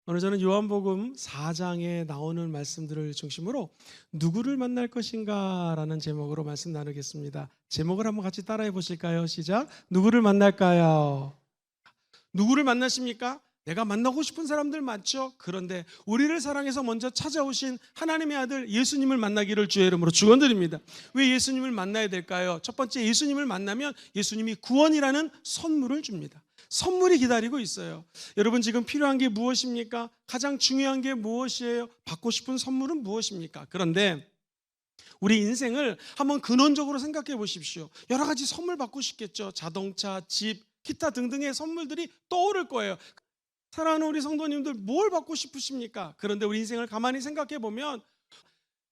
오늘 저는 요한복음 4장에 나오는 말씀들을 중심으로 누구를 만날 것인가 라는 제목으로 말씀 나누겠습니다. 제목을 한번 같이 따라해 보실까요? 시작. 누구를 만날까요? 누구를 만나십니까? 내가 만나고 싶은 사람들 많죠. 그런데 우리를 사랑해서 먼저 찾아오신 하나님의 아들 예수님을 만나기를 주의 이름으로 축원드립니다. 왜 예수님을 만나야 될까요? 첫 번째, 예수님을 만나면 예수님이 구원이라는 선물을 줍니다. 선물이 기다리고 있어요. 여러분, 지금 필요한 게 무엇입니까? 가장 중요한 게 무엇이에요? 받고 싶은 선물은 무엇입니까? 그런데 우리 인생을 한번 근원적으로 생각해 보십시오. 여러 가지 선물 받고 싶겠죠. 자동차, 집, 기타 등등의 선물들이 떠오를 거예요. 사랑하는 우리 성도님들, 뭘 받고 싶으십니까? 그런데 우리 인생을 가만히 생각해 보면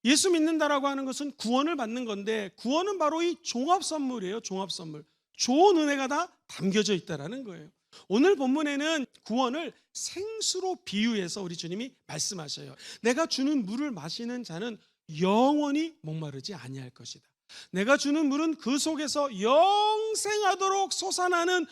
예수 믿는다라고 하는 것은 구원을 받는 건데, 구원은 바로 이 종합 선물이에요. 종합 선물. 좋은 은혜가 다 담겨져 있다라는 거예요. 오늘 본문에는 구원을 생수로 비유해서 우리 주님이 말씀하셔요. 내가 주는 물을 마시는 자는 영원히 목마르지 아니할 것이다. 내가 주는 물은 그 속에서 영생하도록 솟아나는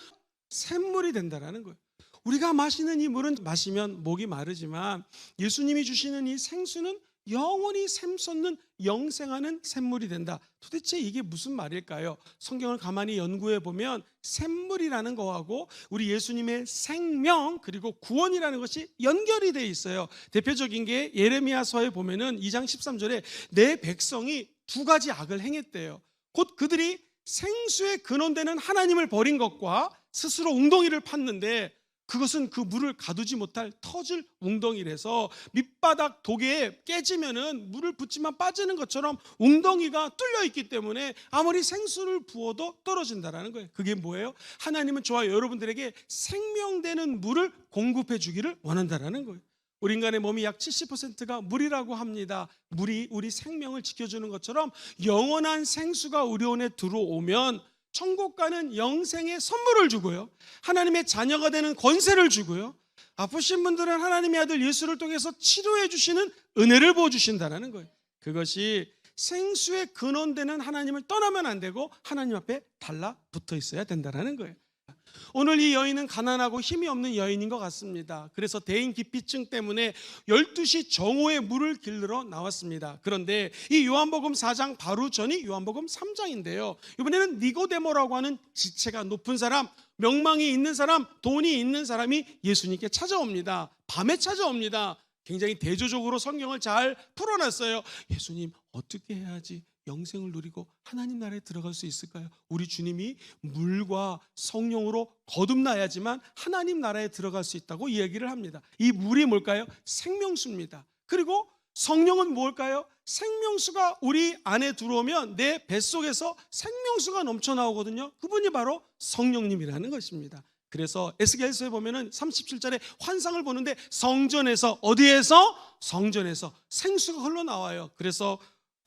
샘물이 된다라는 거예요. 우리가 마시는 이 물은 마시면 목이 마르지만 예수님이 주시는 이 생수는 영원히 샘솟는 영생하는 샘물이 된다. 도대체 이게 무슨 말일까요? 성경을 가만히 연구해 보면 샘물이라는 거하고 우리 예수님의 생명 그리고 구원이라는 것이 연결이 되어 있어요. 대표적인 게 예레미야서에 보면은 2장 13절에 내 백성이 두 가지 악을 행했대요. 곧 그들이 생수의 근원되는 하나님을 버린 것과 스스로 웅덩이를 팠는데 그것은 그 물을 가두지 못할 터질 웅덩이라서 밑바닥 독에 깨지면은 물을 붓지만 빠지는 것처럼 웅덩이가 뚫려 있기 때문에 아무리 생수를 부어도 떨어진다라는 거예요. 그게 뭐예요? 하나님은 저와 여러분들에게 생명되는 물을 공급해 주기를 원한다라는 거예요. 우리 인간의 몸이 약 70%가 물이라고 합니다. 물이 우리 생명을 지켜주는 것처럼 영원한 생수가 우리 안에 들어오면 천국 가는 영생의 선물을 주고요, 하나님의 자녀가 되는 권세를 주고요, 아프신 분들은 하나님의 아들 예수를 통해서 치료해 주시는 은혜를 부어주신다는 거예요. 그것이 생수의 근원되는 하나님을 떠나면 안 되고 하나님 앞에 달라붙어 있어야 된다는 거예요. 오늘 이 여인은 가난하고 힘이 없는 여인인 것 같습니다. 그래서 대인 기피증 때문에 12시 정오에 물을 길르러 나왔습니다. 그런데 이 요한복음 4장 바로 전이 요한복음 3장인데요 이번에는 니고데모라고 하는 지체가 높은 사람, 명망이 있는 사람, 돈이 있는 사람이 예수님께 찾아옵니다. 밤에 찾아옵니다. 굉장히 대조적으로 성경을 잘 풀어놨어요. 예수님, 어떻게 해야지 영생을 누리고 하나님 나라에 들어갈 수 있을까요? 우리 주님이 물과 성령으로 거듭나야지만 하나님 나라에 들어갈 수 있다고 이야기를 합니다. 이 물이 뭘까요? 생명수입니다. 그리고 성령은 뭘까요? 생명수가 우리 안에 들어오면 내 뱃속에서 생명수가 넘쳐나오거든요. 그분이 바로 성령님이라는 것입니다. 그래서 에스겔서에 보면은 37절에 환상을 보는데 성전에서, 어디에서? 성전에서 생수가 흘러나와요. 그래서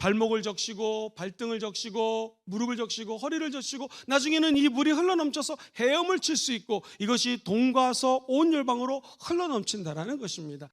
발목을 적시고 발등을 적시고 무릎을 적시고 허리를 적시고 나중에는 이 물이 흘러넘쳐서 헤엄을 칠 수 있고 이것이 동과서 온 열방으로 흘러넘친다라는 것입니다.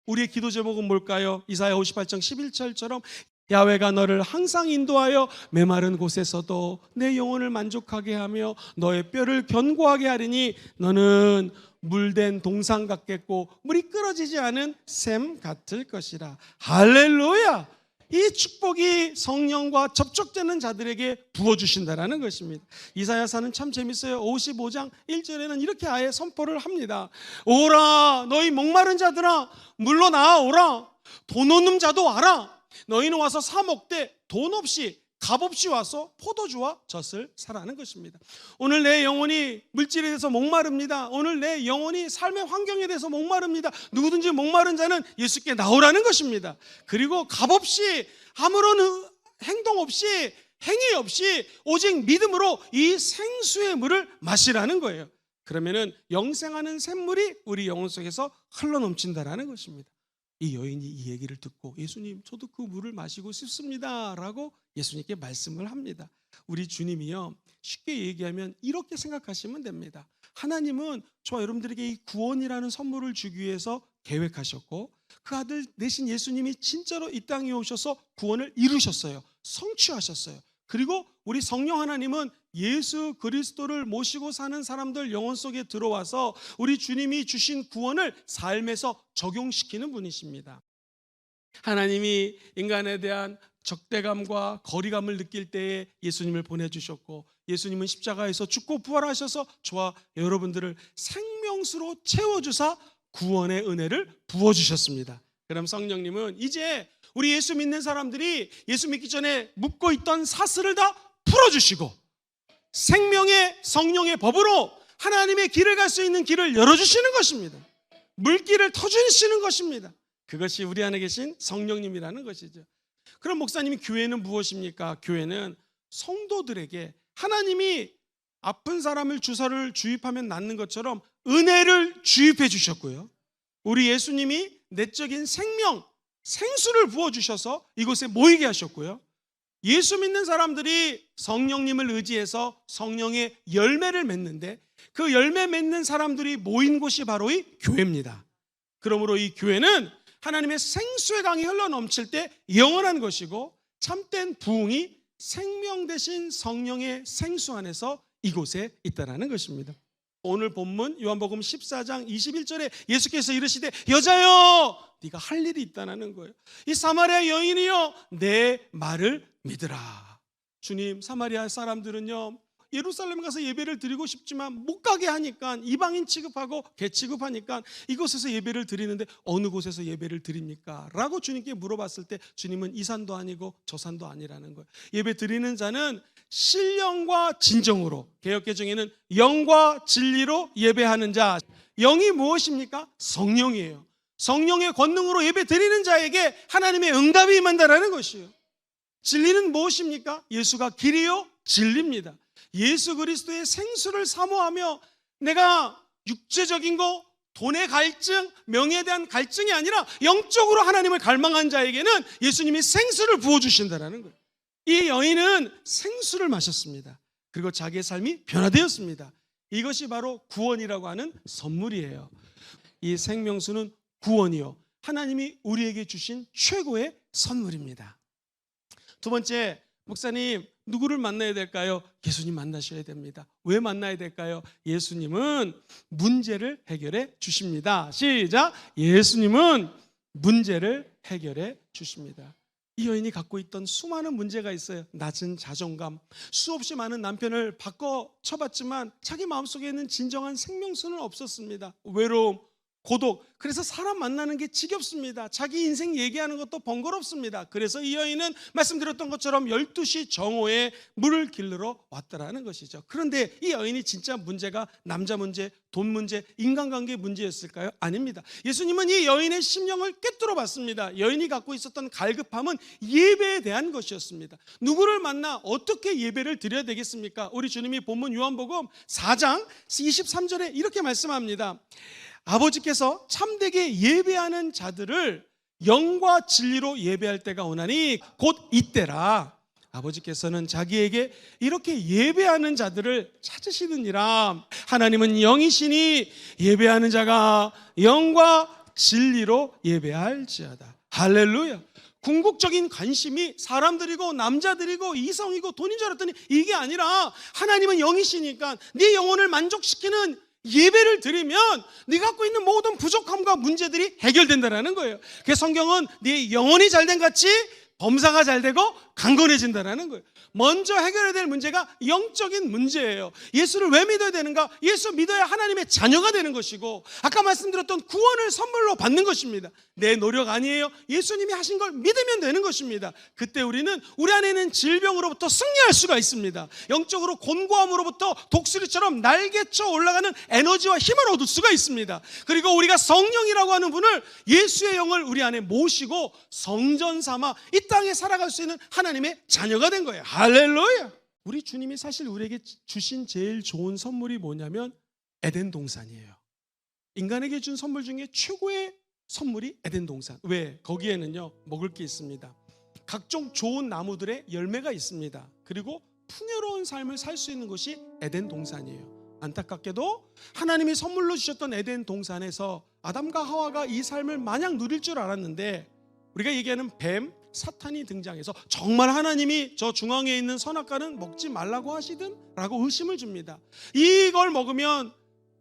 우리의 기도 제목은 뭘까요? 이사야 58장 11절처럼 야훼가 너를 항상 인도하여 메마른 곳에서도 내 영혼을 만족하게 하며 너의 뼈를 견고하게 하리니 너는 물된 동상 같겠고 물이 끊어지지 않은 샘 같을 것이라. 할렐루야! 이 축복이 성령과 접촉되는 자들에게 부어주신다라는 것입니다. 이사야서는 참 재밌어요. 55장 1절에는 이렇게 아예 선포를 합니다. 오라, 너희 목마른 자들아, 물로 나아오라. 돈 없는 자도 와라. 너희는 와서 사 먹되 돈 없이, 값 없이 와서 포도주와 젖을 사라는 것입니다. 오늘 내 영혼이 물질에 대해서 목마릅니다. 오늘 내 영혼이 삶의 환경에 대해서 목마릅니다. 누구든지 목마른 자는 예수께 나오라는 것입니다. 그리고 값 없이, 아무런 행동 없이, 행위 없이 오직 믿음으로 이 생수의 물을 마시라는 거예요. 그러면은 영생하는 샘물이 우리 영혼 속에서 흘러넘친다라는 것입니다. 이 여인이 이 얘기를 듣고 예수님, 저도 그 물을 마시고 싶습니다 라고 예수님께 말씀을 합니다. 우리 주님이요, 쉽게 얘기하면 이렇게 생각하시면 됩니다. 하나님은 저와 여러분들에게 이 구원이라는 선물을 주기 위해서 계획하셨고 그 아들 대신 예수님이 진짜로 이 땅에 오셔서 구원을 이루셨어요. 성취하셨어요. 그리고 우리 성령 하나님은 예수 그리스도를 모시고 사는 사람들 영혼 속에 들어와서 우리 주님이 주신 구원을 삶에서 적용시키는 분이십니다. 하나님이 인간에 대한 적대감과 거리감을 느낄 때에 예수님을 보내주셨고, 예수님은 십자가에서 죽고 부활하셔서 저와 여러분들을 생명수로 채워주사 구원의 은혜를 부어주셨습니다. 그럼 성령님은 이제 우리 예수 믿는 사람들이 예수 믿기 전에 묶고 있던 사슬을 다 풀어주시고 생명의 성령의 법으로 하나님의 길을 갈 수 있는 길을 열어주시는 것입니다. 물길을 터주시는 것입니다. 그것이 우리 안에 계신 성령님이라는 것이죠. 그럼 목사님이 교회는 무엇입니까? 교회는 성도들에게 하나님이 아픈 사람을 주사를 주입하면 낫는 것처럼 은혜를 주입해 주셨고요, 우리 예수님이 내적인 생명, 생수를 부어주셔서 이곳에 모이게 하셨고요, 예수 믿는 사람들이 성령님을 의지해서 성령의 열매를 맺는데 그 열매 맺는 사람들이 모인 곳이 바로 이 교회입니다. 그러므로 이 교회는 하나님의 생수의 강이 흘러넘칠 때 영원한 것이고, 참된 부흥이 생명 대신 성령의 생수 안에서 이곳에 있다는 것입니다. 오늘 본문 요한복음 14장 21절에 예수께서 이르시되 여자여 네가 할 일이 있다는 거예요. 이 사마리아 여인이여 내 말을 믿으라. 주님, 사마리아 사람들은요 예루살렘 가서 예배를 드리고 싶지만 못 가게 하니까, 이방인 취급하고 개 취급하니까 이곳에서 예배를 드리는데 어느 곳에서 예배를 드립니까? 라고 주님께 물어봤을 때 주님은 이 산도 아니고 저 산도 아니라는 거예요. 예배 드리는 자는 신령과 진정으로, 개역개정에는 영과 진리로 예배하는 자. 영이 무엇입니까? 성령이에요. 성령의 권능으로 예배 드리는 자에게 하나님의 응답이 임한다는 것이에요. 진리는 무엇입니까? 예수가 길이요 진리입니다. 예수 그리스도의 생수를 사모하며 내가 육체적인 거, 돈의 갈증, 명예에 대한 갈증이 아니라 영적으로 하나님을 갈망한 자에게는 예수님이 생수를 부어주신다는 거예요. 이 여인은 생수를 마셨습니다. 그리고 자기의 삶이 변화되었습니다. 이것이 바로 구원이라고 하는 선물이에요. 이 생명수는 구원이요, 하나님이 우리에게 주신 최고의 선물입니다. 두 번째, 목사님 누구를 만나야 될까요? 예수님 만나셔야 됩니다. 왜 만나야 될까요? 예수님은 문제를 해결해 주십니다. 시작! 예수님은 문제를 해결해 주십니다. 이 여인이 갖고 있던 수많은 문제가 있어요. 낮은 자존감, 수없이 많은 남편을 바꿔 쳐봤지만 자기 마음속에는 진정한 생명수는 없었습니다. 외로움, 고독, 그래서 사람 만나는 게 지겹습니다. 자기 인생 얘기하는 것도 번거롭습니다. 그래서 이 여인은 말씀드렸던 것처럼 12시 정오에 물을 길르러 왔다라는 것이죠. 그런데 이 여인이 진짜 문제가 남자 문제, 돈 문제, 인간관계 문제였을까요? 아닙니다. 예수님은 이 여인의 심령을 꿰뚫어 봤습니다. 여인이 갖고 있었던 갈급함은 예배에 대한 것이었습니다. 누구를 만나 어떻게 예배를 드려야 되겠습니까? 우리 주님이 본문 요한복음 4장 23절에 이렇게 말씀합니다. 아버지께서 참되게 예배하는 자들을 영과 진리로 예배할 때가 오나니 곧 이때라. 아버지께서는 자기에게 이렇게 예배하는 자들을 찾으시느니라. 하나님은 영이시니 예배하는 자가 영과 진리로 예배할지어다. 할렐루야. 궁극적인 관심이 사람들이고 남자들이고 이성이고 돈인 줄 알았더니 이게 아니라 하나님은 영이시니까 네 영혼을 만족시키는 예배를 드리면 네가 갖고 있는 모든 부족함과 문제들이 해결된다는 거예요. 그래서 성경은 네 영혼이 잘된 같이 범사가 잘되고 강건해진다는 거예요. 먼저 해결해야 될 문제가 영적인 문제예요. 예수를 왜 믿어야 되는가? 예수 믿어야 하나님의 자녀가 되는 것이고, 아까 말씀드렸던 구원을 선물로 받는 것입니다. 내 노력 아니에요. 예수님이 하신 걸 믿으면 되는 것입니다. 그때 우리는 우리 안에 있는 질병으로부터 승리할 수가 있습니다. 영적으로 곤고함으로부터 독수리처럼 날개쳐 올라가는 에너지와 힘을 얻을 수가 있습니다. 그리고 우리가 성령이라고 하는 분을, 예수의 영을 우리 안에 모시고 성전 삼아 이 땅에 살아갈 수 있는 하나님의 자녀가 된 거예요. 할렐루야. 우리 주님이 사실 우리에게 주신 제일 좋은 선물이 뭐냐면 에덴 동산이에요. 인간에게 준 선물 중에 최고의 선물이 에덴 동산. 왜? 거기에는요 먹을 게 있습니다. 각종 좋은 나무들의 열매가 있습니다. 그리고 풍요로운 삶을 살 수 있는 것이 에덴 동산이에요. 안타깝게도 하나님이 선물로 주셨던 에덴 동산에서 아담과 하와가 이 삶을 마냥 누릴 줄 알았는데, 우리가 얘기하는 뱀, 사탄이 등장해서 정말 하나님이 저 중앙에 있는 선악과는 먹지 말라고 하시든? 라고 의심을 줍니다. 이걸 먹으면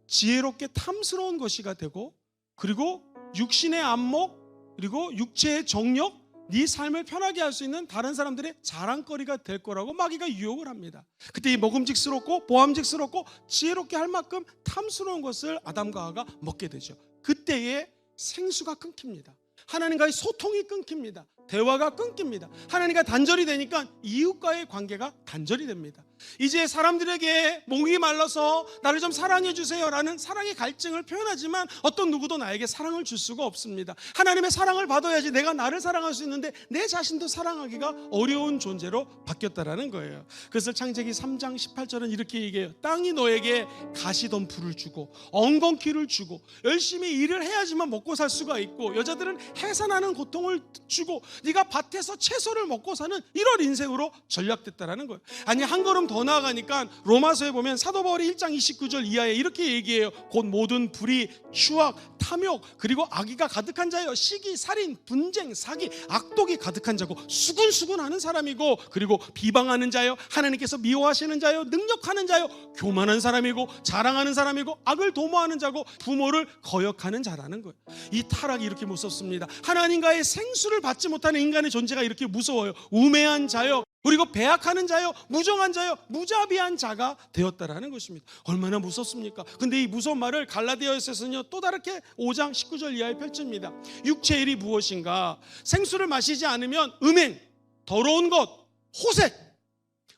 지혜롭게 탐스러운 것이가 되고, 그리고 육신의 안목, 그리고 육체의 정욕, 네 삶을 편하게 할 수 있는 다른 사람들의 자랑거리가 될 거라고 마귀가 유혹을 합니다. 그때 이 먹음직스럽고 보암직스럽고 지혜롭게 할 만큼 탐스러운 것을 아담과 하와가 먹게 되죠. 그때에 생수가 끊깁니다. 하나님과의 소통이 끊깁니다. 대화가 끊깁니다. 하나님과 단절이 되니까 이웃과의 관계가 단절이 됩니다. 이제 사람들에게 목이 말라서 나를 좀 사랑해 주세요 라는 사랑의 갈증을 표현하지만 어떤 누구도 나에게 사랑을 줄 수가 없습니다. 하나님의 사랑을 받아야지 내가 나를 사랑할 수 있는데 내 자신도 사랑하기가 어려운 존재로 바뀌었다라는 거예요. 그래서 창세기 3장 18절은 이렇게 얘기해요. 땅이 너에게 가시덤불을 주고 엉겅퀴를 주고 열심히 일을 해야지만 먹고 살 수가 있고, 여자들은 해산하는 고통을 주고 네가 밭에서 채소를 먹고 사는 이런 인생으로 전락됐다라는 거예요. 아니, 한 걸음 더 나아가니까 로마서에 보면 사도 바울이 1장 29절 이하에 이렇게 얘기해요. 곧 모든 불의, 추악, 탐욕, 그리고 악의가 가득한 자여 시기, 살인, 분쟁, 사기, 악독이 가득한 자고 수군수군하는 사람이고, 그리고 비방하는 자여 하나님께서 미워하시는 자여 능력하는 자여 교만한 사람이고 자랑하는 사람이고 악을 도모하는 자고 부모를 거역하는 자라는 거예요. 이 타락이 이렇게 무섭습니다. 하나님과의 생수를 받지 못하는 인간의 존재가 이렇게 무서워요. 우매한 자여, 그리고 배악하는 자여, 무정한 자여, 무자비한 자가 되었다라는 것입니다. 얼마나 무섭습니까? 근데 이 무서운 말을 갈라디아서는요 또 다르게 5장 19절 이하에 펼칩니다. 육체의 일이 무엇인가? 생수를 마시지 않으면 음행, 더러운 것, 호색,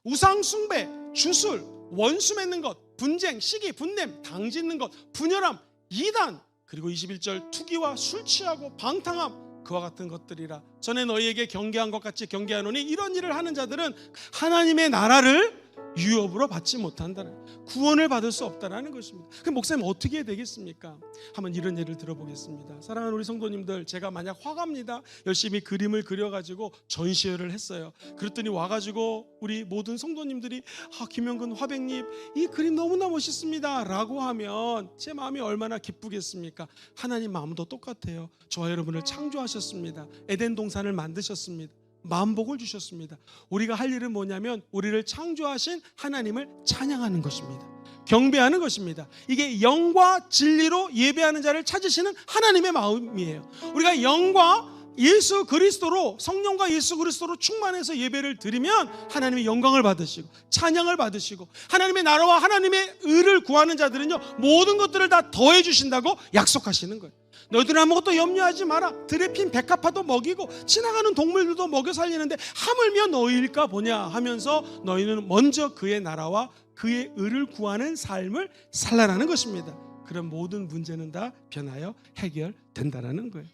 우상 숭배, 주술, 원수 맺는 것, 분쟁, 시기, 분냄, 당짓는 것, 분열함, 이단, 그리고 21절 투기와 술 취하고 방탕함, 그와 같은 것들이라. 전에 너희에게 경계한 것 같이 경계하노니 이런 일을 하는 자들은 하나님의 나라를 유업으로 받지 못한다는, 구원을 받을 수 없다는 것입니다. 그럼 목사님 어떻게 해야 되겠습니까? 한번 이런 예를 들어보겠습니다. 사랑하는 우리 성도님들, 제가 만약 화가입니다. 열심히 그림을 그려가지고 전시회를 했어요. 그랬더니 와가지고 우리 모든 성도님들이 김영근 화백님 이 그림 너무나 멋있습니다 라고 하면 제 마음이 얼마나 기쁘겠습니까? 하나님 마음도 똑같아요. 저와 여러분을 창조하셨습니다. 에덴 동산을 만드셨습니다. 만복을 주셨습니다. 우리가 할 일은 뭐냐면 우리를 창조하신 하나님을 찬양하는 것입니다. 경배하는 것입니다. 이게 영과 진리로 예배하는 자를 찾으시는 하나님의 마음이에요. 우리가 영과 예수 그리스도로, 성령과 예수 그리스도로 충만해서 예배를 드리면 하나님의 영광을 받으시고 찬양을 받으시고, 하나님의 나라와 하나님의 의를 구하는 자들은요 모든 것들을 다 더해 주신다고 약속하시는 거예요. 너희들은 아무것도 염려하지 마라. 들에 핀 백합화도 먹이고 지나가는 동물들도 먹여 살리는데 하물며 너희일까 보냐 하면서 너희는 먼저 그의 나라와 그의 의를 구하는 삶을 살라라는 것입니다. 그런 모든 문제는 다 변하여 해결된다라는 거예요.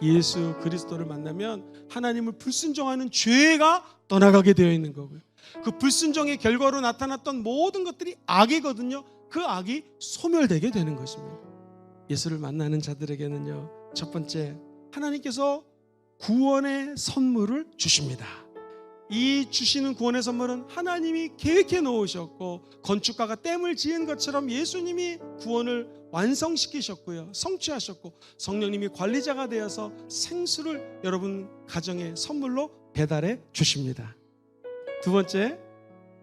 예수 그리스도를 만나면 하나님을 불순종하는 죄가 떠나가게 되어 있는 거고요. 그 불순종의 결과로 나타났던 모든 것들이 악이거든요. 그 악이 소멸되게 되는 것입니다. 예수를 만나는 자들에게는요, 첫 번째, 하나님께서 구원의 선물을 주십니다. 이 주시는 구원의 선물은 하나님이 계획해 놓으셨고, 건축가가 댐을 지은 것처럼 예수님이 구원을 완성시키셨고요, 성취하셨고, 성령님이 관리자가 되어서 생수를 여러분 가정에 선물로 배달해 주십니다. 두 번째,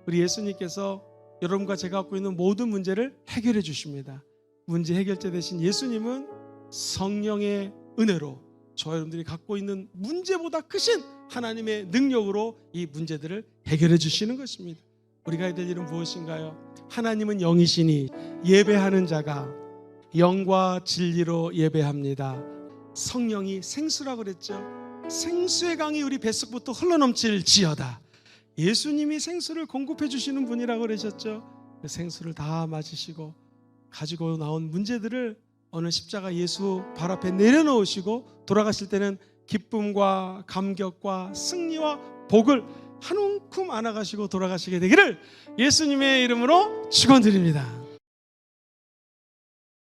우리 예수님께서 여러분과 제가 갖고 있는 모든 문제를 해결해 주십니다. 문제 해결자 되신 예수님은 성령의 은혜로 저와 여러분들이 갖고 있는 문제보다 크신 하나님의 능력으로 이 문제들을 해결해 주시는 것입니다. 우리가 해야 될 일은 무엇인가요? 하나님은 영이시니 예배하는 자가 영과 진리로 예배합니다. 성령이 생수라고 그랬죠. 생수의 강이 우리 뱃속부터 흘러넘칠지어다. 예수님이 생수를 공급해 주시는 분이라고 그러셨죠. 그 생수를 다 마시시고 가지고 나온 문제들을 어느 십자가 예수 발 앞에 내려놓으시고 돌아가실 때는 기쁨과 감격과 승리와 복을 한 움큼 안아가시고 돌아가시게 되기를 예수님의 이름으로 축원드립니다.